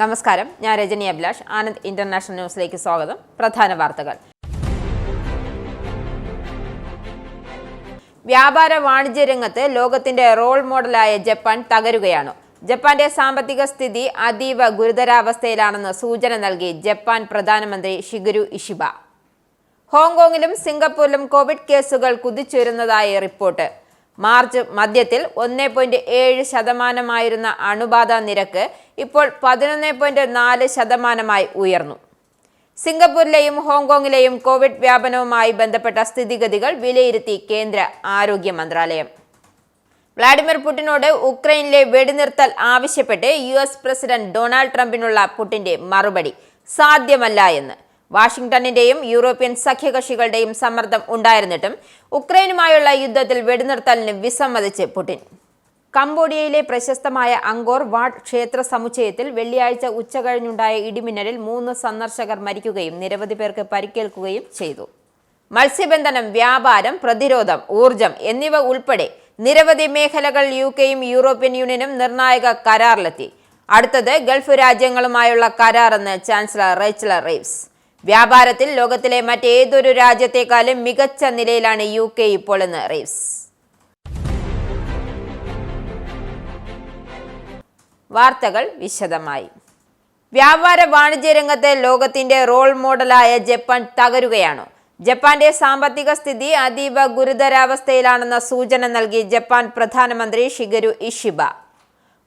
നമസ്കാരം, ഞാൻ രജനി അഭിലാഷ്. ആനന്ദ് ഇന്റർനാഷണൽ ന്യൂസിലേക്ക് സ്വാഗതം. പ്രധാന വാർത്തകൾ. വ്യാപാര വാണിജ്യ രംഗത്ത് ലോകത്തിന്റെ റോൾ മോഡലായ ജപ്പാൻ തകരുകയാണ്. ജപ്പാന്റെ സാമ്പത്തിക സ്ഥിതി അതീവ ഗുരുതരാവസ്ഥയിലാണെന്ന് സൂചന നൽകി ജപ്പാൻ പ്രധാനമന്ത്രി ഷിഗെരു ഇഷിബ. ഹോങ്കോങ്ങിലും സിംഗപ്പൂരിലും കോവിഡ് കേസുകൾ കുതിച്ചുയരുന്നതായി റിപ്പോർട്ട്. മാർച്ച് മധ്യത്തിൽ 1.7% അണുബാധ നിരക്ക് ഇപ്പോൾ 11.4% ഉയർന്നു. സിംഗപ്പൂരിലെയും ഹോങ്കോങ്ങിലെയും കോവിഡ് വ്യാപനവുമായി ബന്ധപ്പെട്ട സ്ഥിതിഗതികൾ വിലയിരുത്തി കേന്ദ്ര ആരോഗ്യ മന്ത്രാലയം. വ്ളാഡിമിർ പുടിനോട് ഉക്രൈനിലെ വെടിനിർത്തൽ ആവശ്യപ്പെട്ട് US പ്രസിഡന്റ് ഡൊണാൾഡ് ട്രംപിനുള്ള പുടിന്റെ മറുപടി സാധ്യമല്ല എന്ന്. വാഷിംഗ്ടണിന്റെയും യൂറോപ്യൻ സഖ്യകക്ഷികളുടെയും സമ്മർദ്ദം ഉണ്ടായിരുന്നിട്ടും ഉക്രൈനുമായുള്ള യുദ്ധത്തിൽ വെടിനിർത്തലിന് വിസമ്മതിച്ച് പുടിൻ. കംബോഡിയയിലെ പ്രശസ്തമായ അങ്കോർ വാട്ട് ക്ഷേത്ര സമുച്ചയത്തിൽ വെള്ളിയാഴ്ച ഉച്ചകഴിഞ്ഞുണ്ടായ ഇടിമിന്നലിൽ 3 സന്ദർശകർ മരിക്കുകയും നിരവധി പേർക്ക് പരിക്കേൽക്കുകയും ചെയ്തു. മത്സ്യബന്ധനം, വ്യാപാരം, പ്രതിരോധം, ഊർജം എന്നിവ ഉൾപ്പെടെ നിരവധി മേഖലകൾ UKയും യൂറോപ്യൻ യൂണിയനും നിർണായക കരാറിലെത്തി. അടുത്തത് ഗൾഫ് രാജ്യങ്ങളുമായുള്ള കരാറെന്ന് ചാൻസലർ റേച്ചൽ റീവ്സ്. വ്യാപാരത്തിൽ ലോകത്തിലെ മറ്റേതൊരു രാജ്യത്തെക്കാളും മികച്ച നിലയിലാണ് UK ഇപ്പോൾ എന്ന് റീവ്സ്. വാർത്തകൾ വിശദമായി. വ്യാപാര വാണിജ്യ രംഗത്തെ ലോകത്തിന്റെ റോൾ മോഡലായ ജപ്പാൻ തകരുകയാണ്. ജപ്പാന്റെ സാമ്പത്തിക സ്ഥിതി അതീവ ഗുരുതരാവസ്ഥയിലാണെന്ന സൂചന നൽകി ജപ്പാൻ പ്രധാനമന്ത്രി ഷിഗെരു ഇഷിബ.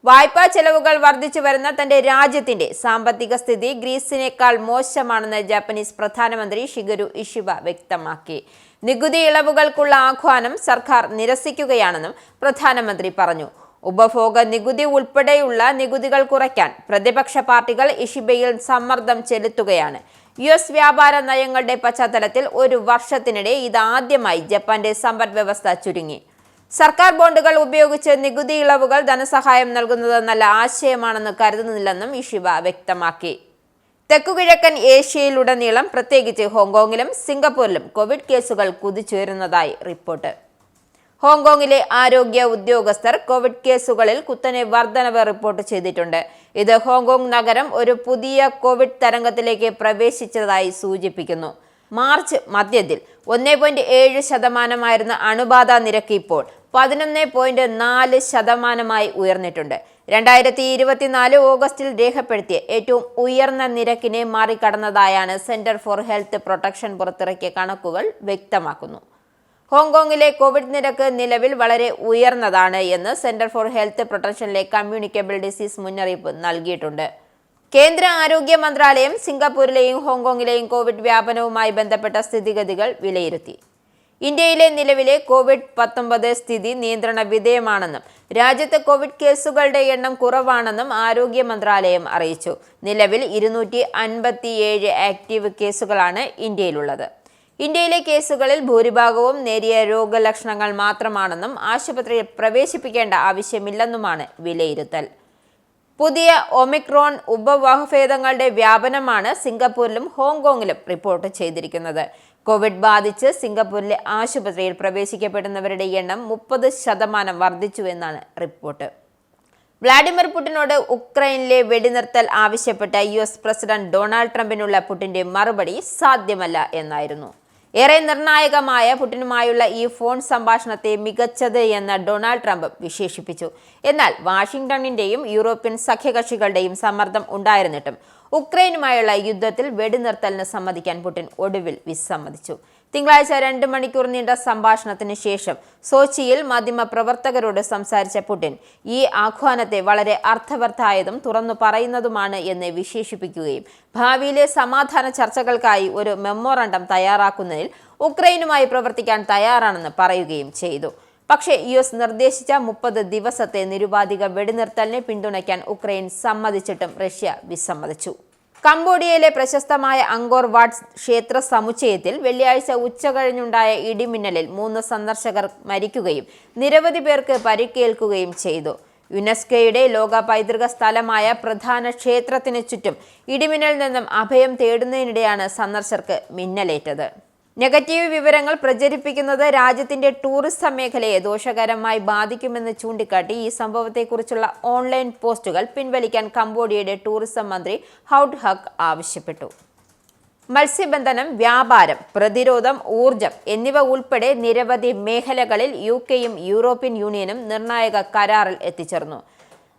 വായ്പാ ചെലവുകൾ വർദ്ധിച്ചു വരുന്ന തന്റെ രാജ്യത്തിന്റെ സാമ്പത്തിക സ്ഥിതി ഗ്രീസിനേക്കാൾ മോശമാണെന്ന് ജാപ്പനീസ് പ്രധാനമന്ത്രി ഷിഗെരു ഇഷിബ വ്യക്തമാക്കി. നികുതി ഇളവുകൾക്കുള്ള ആഹ്വാനം സർക്കാർ നിരസിക്കുകയാണെന്നും പ്രധാനമന്ത്രി പറഞ്ഞു. ഉപഭോഗ നികുതി ഉൾപ്പെടെയുള്ള നികുതികൾ കുറയ്ക്കാൻ പ്രതിപക്ഷ പാർട്ടികൾ ഇഷിബയിൽ സമ്മർദ്ദം ചെലുത്തുകയാണ്. US വ്യാപാര നയങ്ങളുടെ പശ്ചാത്തലത്തിൽ ഒരു വർഷത്തിനിടെ ഇതാദ്യമായി ജപ്പാന്റെ സമ്പദ് വ്യവസ്ഥ ചുരുങ്ങി. സർക്കാർ ബോണ്ടുകൾ ഉപയോഗിച്ച് നികുതി ഇളവുകൾ ധനസഹായം നൽകുന്നത് നല്ല ആശയമാണെന്ന് കരുതുന്നില്ലെന്നും ഇഷിബ വ്യക്തമാക്കി. തെക്കുകിഴക്കൻ ഏഷ്യയിലുടനീളം പ്രത്യേകിച്ച് ഹോങ്കോങ്ങിലും സിംഗപ്പൂരിലും കോവിഡ് കേസുകൾ കുതിച്ചുയരുന്നതായി റിപ്പോർട്ട്. ഹോങ്കോങ്ങിലെ ആരോഗ്യ ഉദ്യോഗസ്ഥർ കോവിഡ് കേസുകളിൽ കുത്തനെ വർധനവ് റിപ്പോർട്ട് ചെയ്തിട്ടുണ്ട്. ഇത് ഹോങ്കോങ് നഗരം ഒരു പുതിയ കോവിഡ് തരംഗത്തിലേക്ക് പ്രവേശിച്ചതായി സൂചിപ്പിക്കുന്നു. മാർച്ച് മധ്യത്തിൽ 1.7% അണുബാധ നിരക്ക് ഇപ്പോൾ 11.4% ഉയർന്നിട്ടുണ്ട്. 2024 ഓഗസ്റ്റിൽ രേഖപ്പെടുത്തിയ ഏറ്റവും ഉയർന്ന നിരക്കിനെ മറികടന്നതായാണ് സെന്റർ ഫോർ ഹെൽത്ത് പ്രൊട്ടക്ഷൻ പുറത്തിറക്കിയ കണക്കുകൾ വ്യക്തമാക്കുന്നു. ഹോങ്കോങ്ങിലെ കോവിഡ് നിരക്ക് നിലവിൽ വളരെ ഉയർന്നതാണ് എന്ന് സെന്റർ ഫോർ ഹെൽത്ത് പ്രൊട്ടക്ഷനിലെ കമ്മ്യൂണിക്കബിൾ ഡിസീസ് മുന്നറിയിപ്പ് നൽകിയിട്ടുണ്ട്. കേന്ദ്ര ആരോഗ്യ മന്ത്രാലയം സിംഗപ്പൂരിലെയും ഹോങ്കോങ്ങിലെയും കോവിഡ് വ്യാപനവുമായി ബന്ധപ്പെട്ട സ്ഥിതിഗതികൾ വിലയിരുത്തി. ഇന്ത്യയിലെ നിലവിലെ COVID-19 സ്ഥിതി നിയന്ത്രണ വിധേയമാണെന്നും രാജ്യത്ത് കോവിഡ് കേസുകളുടെ എണ്ണം കുറവാണെന്നും ആരോഗ്യ മന്ത്രാലയം അറിയിച്ചു. നിലവിൽ 257 ആക്റ്റീവ് കേസുകളാണ് ഇന്ത്യയിലുള്ളത്. ഇന്ത്യയിലെ കേസുകളിൽ ഭൂരിഭാഗവും നേരിയ രോഗലക്ഷണങ്ങൾ മാത്രമാണെന്നും ആശുപത്രിയിൽ പ്രവേശിപ്പിക്കേണ്ട ആവശ്യമില്ലെന്നുമാണ് വിലയിരുത്തൽ. പുതിയ ഒമിക്രോൺ ഉപവകഭേദങ്ങളുടെ വ്യാപനമാണ് സിംഗപ്പൂരിലും ഹോങ്കോങ്ങിലും റിപ്പോർട്ട് ചെയ്തിരിക്കുന്നത്. കോവിഡ് ബാധിച്ച് സിംഗപ്പൂരിലെ ആശുപത്രിയിൽ പ്രവേശിക്കപ്പെടുന്നവരുടെ എണ്ണം 30% വർദ്ധിച്ചുവെന്നാണ് റിപ്പോർട്ട്. വ്ളാഡിമിർ പുടിനോട് ഉക്രൈനിലെ വെടിനിർത്തൽ ആവശ്യപ്പെട്ട US പ്രസിഡന്റ് ഡൊണാൾഡ് ട്രംപിനുള്ള പുടിന്റെ മറുപടി സാധ്യമല്ല എന്നായിരുന്നു. ഏറെ നിർണായകമായ പുടിനുമായുള്ള ഈ ഫോൺ സംഭാഷണത്തെ മികച്ചത് എന്ന് ഡൊണാൾഡ് ട്രംപ് വിശേഷിപ്പിച്ചു. എന്നാൽ വാഷിംഗ്ടണിന്റെയും യൂറോപ്യൻ സഖ്യകക്ഷികളുടെയും സമ്മർദ്ദം ഉണ്ടായിരുന്നിട്ടും ഉക്രൈനുമായുള്ള യുദ്ധത്തിൽ വെടിനിർത്തലിന് സമ്മതിക്കാൻ പുടിൻ ഒടുവിൽ വിസമ്മതിച്ചു. തിങ്കളാഴ്ച 2 മണിക്കൂർ നീണ്ട സംഭാഷണത്തിന് ശേഷം സോച്ചിയിൽ മാധ്യമപ്രവർത്തകരോട് സംസാരിച്ച പുടിൻ ഈ ആഹ്വാനത്തെ വളരെ അർത്ഥവത്തായതും തുറന്നു പറയുന്നതുമാണ് എന്ന് വിശേഷിപ്പിക്കുകയും ഭാവിയിലെ സമാധാന ചർച്ചകൾക്കായി ഒരു മെമ്മോറണ്ടം തയ്യാറാക്കുന്നതിൽ ഉക്രൈനുമായി പ്രവർത്തിക്കാൻ തയ്യാറാണെന്ന് പറയുകയും ചെയ്തു. പക്ഷേ US നിർദ്ദേശിച്ച 30 ദിവസത്തെ നിരുപാധിക വെടിനിർത്തലിനെ പിന്തുണയ്ക്കാൻ ഉക്രൈൻ സമ്മതിച്ചിട്ടും റഷ്യ വിസമ്മതിച്ചു. കംബോഡിയയിലെ പ്രശസ്തമായ അങ്കോർ വാട്ട് ക്ഷേത്ര സമുച്ചയത്തിൽ വെള്ളിയാഴ്ച ഉച്ചകഴിഞ്ഞുണ്ടായ ഇടിമിന്നലിൽ 3 സന്ദർശകർ മരിക്കുകയും നിരവധി പേർക്ക് പരിക്കേൽക്കുകയും ചെയ്തു. യുനെസ്കോയുടെ ലോക പൈതൃക സ്ഥലമായ പ്രധാന ക്ഷേത്രത്തിന് ചുറ്റും ഇടിമിന്നലിൽ നിന്നും അഭയം തേടുന്നതിനിടെയാണ് സന്ദർശകർക്ക് മിന്നലേറ്റത്. നെഗറ്റീവ് വിവരങ്ങൾ പ്രചരിപ്പിക്കുന്നത് രാജ്യത്തിന്റെ ടൂറിസം മേഖലയെ ദോഷകരമായി ബാധിക്കുമെന്ന് ചൂണ്ടിക്കാട്ടി ഈ സംഭവത്തെക്കുറിച്ചുള്ള ഓൺലൈൻ പോസ്റ്റുകൾ പിൻവലിക്കാൻ കംബോഡിയയുടെ ടൂറിസം മന്ത്രി ഹൌഡ് ഹക്ക് ആവശ്യപ്പെട്ടു. മത്സ്യബന്ധനം, വ്യാപാരം, പ്രതിരോധം, ഊർജം എന്നിവ ഉൾപ്പെടെ നിരവധി മേഖലകളിൽ യുകെയും യൂറോപ്യൻ യൂണിയനും നിർണായക കരാറിൽ എത്തിച്ചേർന്നു.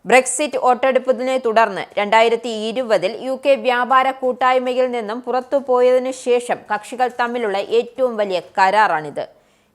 ബ്രെക്സിറ്റ് വോട്ടെടുപ്പിനെ തുടർന്ന് 2020 യുകെ വ്യാപാര കൂട്ടായ്മയിൽ നിന്നും പുറത്തുപോയതിനു ശേഷം കക്ഷികൾ തമ്മിലുള്ള ഏറ്റവും വലിയ കരാറാണിത്.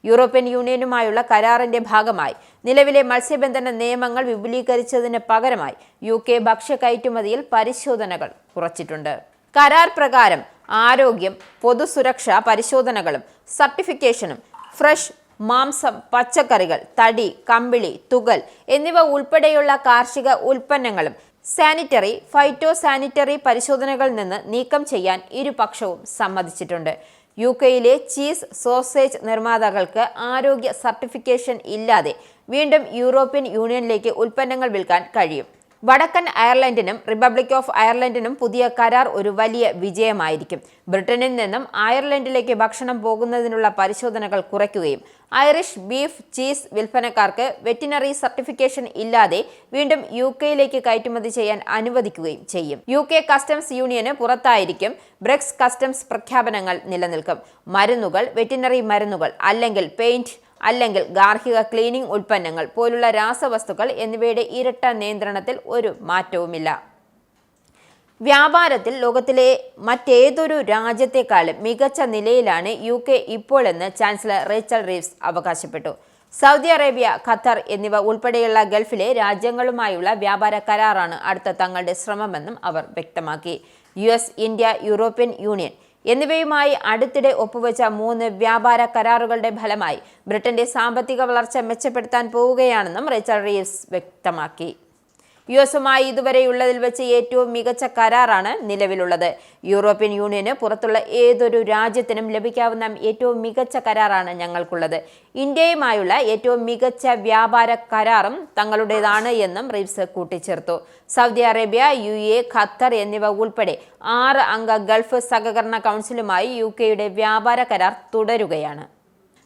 യൂറോപ്യൻ യൂണിയനുമായുള്ള കരാറിന്റെ ഭാഗമായി നിലവിലെ മത്സ്യബന്ധന നിയമങ്ങൾ വിപുലീകരിച്ചതിന് പകരമായി യുകെ ഭക്ഷ്യ കയറ്റുമതിയിൽ പരിശോധനകൾ കുറച്ചിട്ടുണ്ട്. കരാർ പ്രകാരം ആരോഗ്യം, പൊതുസുരക്ഷാ പരിശോധനകളും സർട്ടിഫിക്കേഷനും ഫ്രഷ് മാംസം, പച്ചക്കറികൾ, തടി, കമ്പിളി, തുകൽ എന്നിവ ഉൾപ്പെടെയുള്ള കാർഷിക ഉൽപ്പന്നങ്ങളും സാനിറ്ററി, ഫൈറ്റോ സാനിറ്ററി പരിശോധനകളിൽ നിന്ന് നീക്കം ചെയ്യാൻ ഇരുപക്ഷവും സമ്മതിച്ചിട്ടുണ്ട്. യുകെയിലെ ചീസ്, സോസേജ് നിർമ്മാതാക്കൾക്ക് ആരോഗ്യ സർട്ടിഫിക്കേഷൻ ഇല്ലാതെ വീണ്ടും യൂറോപ്യൻ യൂണിയനിലേക്ക് ഉൽപ്പന്നങ്ങൾ വിൽക്കാൻ കഴിയും. വടക്കൻ അയർലൻഡിനും റിപ്പബ്ലിക് ഓഫ് അയർലൻഡിനും പുതിയ കരാർ ഒരു വലിയ വിജയമായിരിക്കും. ബ്രിട്ടനിൽ നിന്നും അയർലൻഡിലേക്ക് ഭക്ഷണം പോകുന്നതിനുള്ള പരിശോധനകൾ കുറയ്ക്കുകയും ഐറിഷ് ബീഫ്, ചീസ് വിൽപ്പനക്കാർക്ക് വെറ്റിനറി സർട്ടിഫിക്കേഷൻ ഇല്ലാതെ വീണ്ടും യുകെയിലേക്ക് കയറ്റുമതി ചെയ്യാൻ അനുവദിക്കുകയും ചെയ്യും. യുകെ കസ്റ്റംസ് യൂണിയന് പുറത്തായിരിക്കും ബ്രെക്സ് കസ്റ്റംസ് പ്രഖ്യാപനങ്ങൾ നിലനിൽക്കും. മരുന്നുകൾ, വെറ്റിനറി മരുന്നുകൾ അല്ലെങ്കിൽ പെയിന്റ് അല്ലെങ്കിൽ ഗാർഹിക ക്ലീനിംഗ് ഉൽപ്പന്നങ്ങൾ പോലുള്ള രാസവസ്തുക്കൾ എന്നിവയുടെ ഇരട്ട നിയന്ത്രണത്തിൽ ഒരു മാറ്റവുമില്ല. വ്യാപാരത്തിൽ ലോകത്തിലെ മറ്റേതൊരു രാജ്യത്തെക്കാളും മികച്ച നിലയിലാണ് യുകെ ഇപ്പോഴെന്ന് ചാൻസലർ റേച്ചൽ റീവ്സ് അവകാശപ്പെട്ടു. സൗദി അറേബ്യ, ഖത്തർ എന്നിവ ഉൾപ്പെടെയുള്ള ഗൾഫിലെ രാജ്യങ്ങളുമായുള്ള വ്യാപാര കരാറാണ് അടുത്ത തങ്ങളുടെ ശ്രമമെന്നും അവർ വ്യക്തമാക്കി. US, ഇന്ത്യ, യൂറോപ്യൻ യൂണിയൻ എന്നിവയുമായി അടുത്തിടെ ഒപ്പുവെച്ച 3 വ്യാപാര കരാറുകളുടെ ഫലമായി ബ്രിട്ടന്റെ സാമ്പത്തിക വളർച്ച മെച്ചപ്പെടുത്താൻ പോവുകയാണെന്നും റേച്ചൽ റീവ്സ് വ്യക്തമാക്കി. യുഎസുമായി ഇതുവരെയുള്ളതിൽ വെച്ച് ഏറ്റവും മികച്ച കരാറാണ് നിലവിലുള്ളത്. യൂറോപ്യൻ യൂണിയന് പുറത്തുള്ള ഏതൊരു രാജ്യത്തിനും ലഭിക്കാവുന്ന ഏറ്റവും മികച്ച കരാറാണ് ഞങ്ങൾക്കുള്ളത്. ഇന്ത്യയുമായുള്ള ഏറ്റവും മികച്ച വ്യാപാര കരാറും തങ്ങളുടേതാണ് എന്നും റീവ്സ് കൂട്ടിച്ചേർത്തു. സൗദി അറേബ്യ, UAE, ഖത്തർ എന്നിവ ഉൾപ്പെടെ 6 അംഗ ഗൾഫ് സഹകരണ കൗൺസിലുമായി യുകെയുടെ വ്യാപാര കരാർ തുടരുകയാണ്.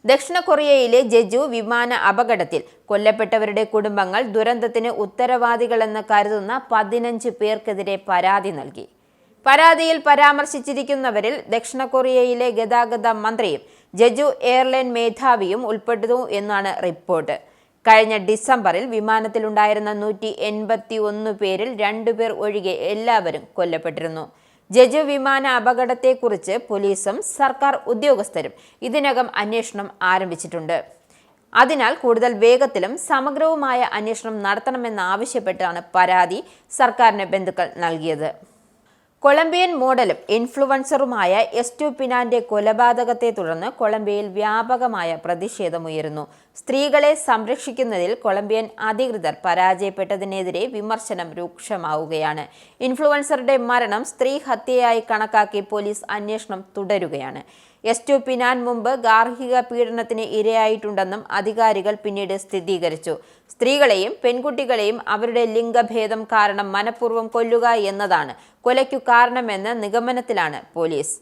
ദക്ഷിണ കൊറിയയിലെ ജെജു വിമാന അപകടത്തിൽ കൊല്ലപ്പെട്ടവരുടെ കുടുംബങ്ങൾ ദുരന്തത്തിന് ഉത്തരവാദികളെന്ന് കരുതുന്ന 15 പേർക്കെതിരെ പരാതി നൽകി. പരാതിയിൽ പരാമർശിച്ചിരിക്കുന്നവരിൽ ദക്ഷിണ കൊറിയയിലെ ഗതാഗത മന്ത്രിയും ജെജു എയർലൈൻ മേധാവിയും ഉൾപ്പെടുന്നു എന്നാണ് റിപ്പോർട്ട്. കഴിഞ്ഞ ഡിസംബറിൽ വിമാനത്തിലുണ്ടായിരുന്ന 181 പേരിൽ 2 പേർ ഒഴികെ എല്ലാവരും കൊല്ലപ്പെട്ടിരുന്നു. ജെജു വിമാന അപകടത്തെക്കുറിച്ച് പോലീസും സർക്കാർ ഉദ്യോഗസ്ഥരും ഇതിനകം അന്വേഷണം ആരംഭിച്ചിട്ടുണ്ട്. അതിനാൽ കൂടുതൽ വേഗത്തിലും സമഗ്രവുമായ അന്വേഷണം നടത്തണമെന്നാവശ്യപ്പെട്ടാണ് പരാതി സർക്കാരിന് ബന്ധുക്കൾ നൽകിയത്. കൊളംബിയൻ മോഡലും ഇൻഫ്ലുവൻസറുമായ എസ്റ്റ്യൂപിനാന്റെ കൊലപാതകത്തെ തുടർന്ന് കൊളംബിയയിൽ വ്യാപകമായ പ്രതിഷേധമുയരുന്നു. സ്ത്രീകളെ സംരക്ഷിക്കുന്നതിൽ കൊളംബിയൻ അധികൃതർ പരാജയപ്പെട്ടതിനെതിരെ വിമർശനം രൂക്ഷമാവുകയാണ്. ഇൻഫ്ലുവൻസറുടെ മരണം സ്ത്രീ ഹത്യയായി കണക്കാക്കി പോലീസ് അന്വേഷണം തുടരുകയാണ്. എസ്റ്റ്യൂപിനാൻ മുമ്പ് ഗാർഹിക പീഡനത്തിന് ഇരയായിട്ടുണ്ടെന്നും അധികാരികൾ പിന്നീട് സ്ഥിരീകരിച്ചു. സ്ത്രീകളെയും പെൺകുട്ടികളെയും അവരുടെ ലിംഗഭേദം കാരണം മനഃപൂർവ്വം കൊല്ലുക എന്നതാണ് കൊലയ്ക്കു കാരണമെന്ന നിഗമനത്തിലാണ് പോലീസ്.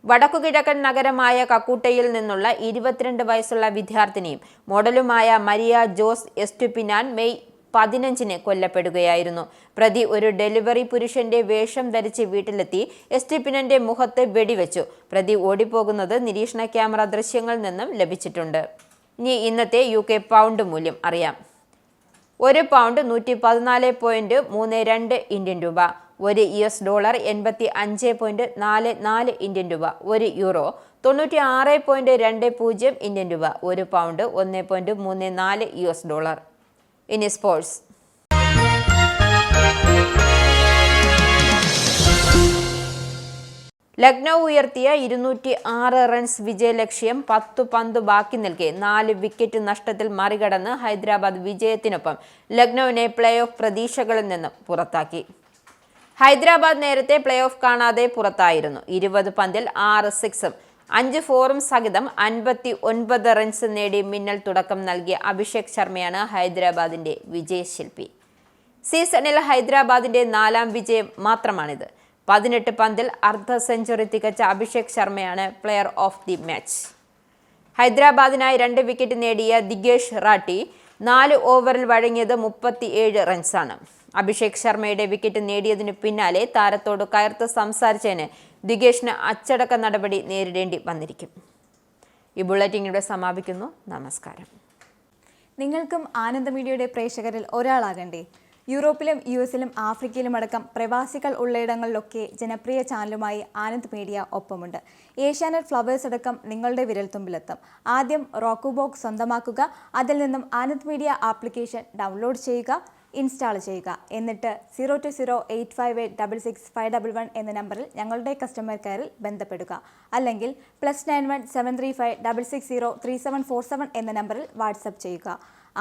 വടക്കുകിഴക്കൻ നഗരമായ കക്കൂട്ടയിൽ നിന്നുള്ള 22 വയസ്സുള്ള വിദ്യാർത്ഥിനിയും മോഡലുമായ മരിയ ജോസ് എസ്റ്റ്യൂപിനാൻ മെയ് 15-ന് കൊല്ലപ്പെടുകയായിരുന്നു. പ്രതി ഒരു ഡെലിവറി പുരുഷന്റെ വേഷം ധരിച്ച് വീട്ടിലെത്തി എസ്റ്റ്യൂപിനാന്റെ മുഖത്ത് വെടിവെച്ചു. പ്രതി ഓടിപ്പോകുന്നത് നിരീക്ഷണ ക്യാമറ ദൃശ്യങ്ങളിൽ നിന്നും ലഭിച്ചിട്ടുണ്ട്. ഇനി ഇന്നത്തെ UK പൗണ്ട് മൂല്യം അറിയാം. 1 പൗണ്ട് 114.32 ഇന്ത്യൻ രൂപ. 1 US ഡോളർ 85.44 ഇന്ത്യൻ രൂപ. 1 യൂറോ 96.20 ഇന്ത്യൻ രൂപ. 1 പൗണ്ട് 1.34 US ഡോളർ. ഇനി സ്പോർട്സ്. ലക്നൗ ഉയർത്തിയ 206 റൺസ് വിജയലക്ഷ്യം 10 പന്ത് ബാക്കി നിൽക്കെ 4 വിക്കറ്റ് നഷ്ടത്തിൽ മറികടന്ന് ഹൈദരാബാദ് വിജയത്തിനൊപ്പം ലക്നൌവിനെ പ്ലേ ഓഫ് പ്രതീക്ഷകളിൽ നിന്നും പുറത്താക്കി. ഹൈദരാബാദ് നേരത്തെ പ്ലേ ഓഫ് കാണാതെ പുറത്തായിരുന്നു. 20 പന്തിൽ 6 സിക്സും 5 ഫോറും സഹിതം 59 റൺസ് നേടി മിന്നൽ തുടക്കം നൽകിയ അഭിഷേക് ശർമ്മയാണ് ഹൈദരാബാദിന്റെ വിജയശില്പി. സീസണിൽ ഹൈദരാബാദിന്റെ 4ാം വിജയം മാത്രമാണിത്. 18 പന്തിൽ അർദ്ധ സെഞ്ചുറി തികച്ച അഭിഷേക് ശർമ്മയാണ് പ്ലെയർ ഓഫ് ദി മാച്ച്. ഹൈദരാബാദിനായി 2 വിക്കറ്റ് നേടിയ ദിഗേഷ് റാട്ടി 4 ഓവറിൽ വഴങ്ങിയത് 37 റൺസാണ്. അഭിഷേക് ശർമ്മയുടെ വിക്കറ്റ് നേടിയതിനു പിന്നാലെ താരത്തോട് കയർത്ത് സംസാരിച്ചതിന് ദിഗേഷിന് അച്ചടക്ക നടപടി നേരിടേണ്ടി വന്നിരിക്കും. ഈ ബുള്ളറ്റിൻ ഇവിടെ സമാപിക്കുന്നു. നമസ്കാരം. നിങ്ങൾക്കും ആനന്ദ മീഡിയയുടെ പ്രേക്ഷകരിൽ ഒരാളാകണ്ടേ? യൂറോപ്പിലും US-ലും ആഫ്രിക്കയിലും അടക്കം പ്രവാസികൾ ഉള്ളയിടങ്ങളിലൊക്കെ ജനപ്രിയ ചാനലുമായി ആനന്ദ് മീഡിയ ഒപ്പമുണ്ട്. ഏഷ്യാനെറ്റ് ഫ്ലവേഴ്സ് അടക്കം നിങ്ങളുടെ വിരൽത്തുമ്പിലെത്തും. ആദ്യം റോക്കു ബോക്സ് സ്വന്തമാക്കുക. അതിൽ നിന്നും ആനന്ദ് മീഡിയ ആപ്ലിക്കേഷൻ ഡൗൺലോഡ് ചെയ്യുക, ഇൻസ്റ്റാൾ ചെയ്യുക. എന്നിട്ട് 02085866511 എന്ന നമ്പറിൽ ഞങ്ങളുടെ കസ്റ്റമർ കെയറിൽ ബന്ധപ്പെടുക. അല്ലെങ്കിൽ +91 735 660 3747 എന്ന നമ്പറിൽ വാട്സപ്പ് ചെയ്യുക.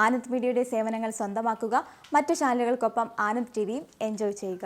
ആനന്ദ് മീഡിയയുടെ സേവനങ്ങൾ സ്വന്തമാക്കുക. മറ്റു ചാനലുകൾക്കൊപ്പം ആനന്ദ് TVയും എൻജോയ് ചെയ്യുക.